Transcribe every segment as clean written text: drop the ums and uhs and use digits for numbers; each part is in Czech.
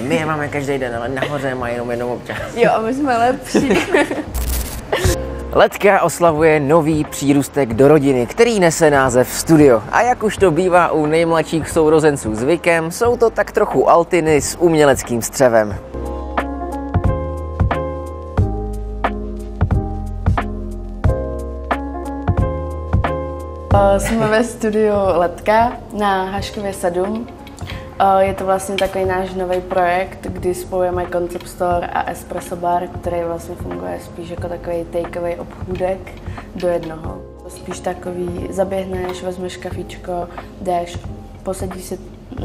My je máme každý den, ale nahoře mají jenom jednou občas. Jo, a my jsme lepší. Letka oslavuje nový přírůstek do rodiny, který nese název Studio. A jak už to bývá u nejmladších sourozenců zvykem, jsou to tak trochu altiny s uměleckým střevem. Jsme ve studiu Letka na Haškově 7. Je to vlastně takový náš nový projekt, kdy spojujeme Concept Store a Espresso Bar, který vlastně funguje spíš jako takový takeaway obchůdek do jednoho. Spíš takový, zaběhneš, vezmeš kafíčko, jdeš, posadíš si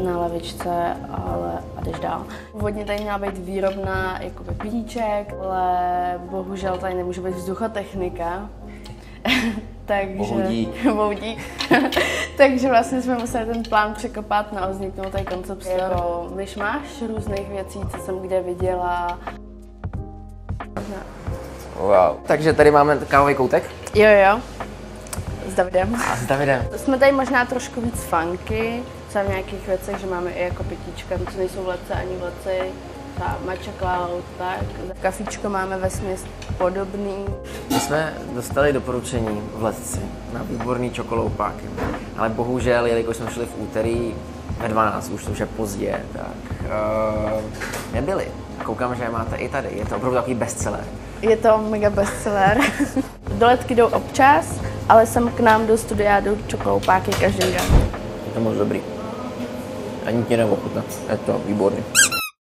na lavičce a jdeš dál. Původně tady měla být výrobna jakoby pitíček, ale bohužel tady nemůže být vzduchotechnika. Takže boudík. Takže vlastně jsme museli ten plán překopat na vzniknutý Concept Store. Jako myšmaš různých věcí, co jsem kde viděla. Wow. Takže tady máme kávový koutek. Jo. S Davidem. A s Davidem. Jsme tady možná trošku víc funky, třeba v nějakých věcech, že máme i jako pitíčka, co nejsou v ledce ani v ledci. Ta matcha cloud, tak. Kafíčko máme vesměs podobný. My jsme dostali doporučení v Ledci na výborný čokoloupáky, ale bohužel, jelikož jsme šli v úterý ve 12, už to už je pozdě, tak nebyli. Koukám, že je máte i tady, je to opravdu takový bestseller. Je to mega bestseller. Do Letky jdou občas, ale sem k nám do studia jdou čokoloupáky každý den. Je to moc dobrý. Ani ti neochutná, je to výborný.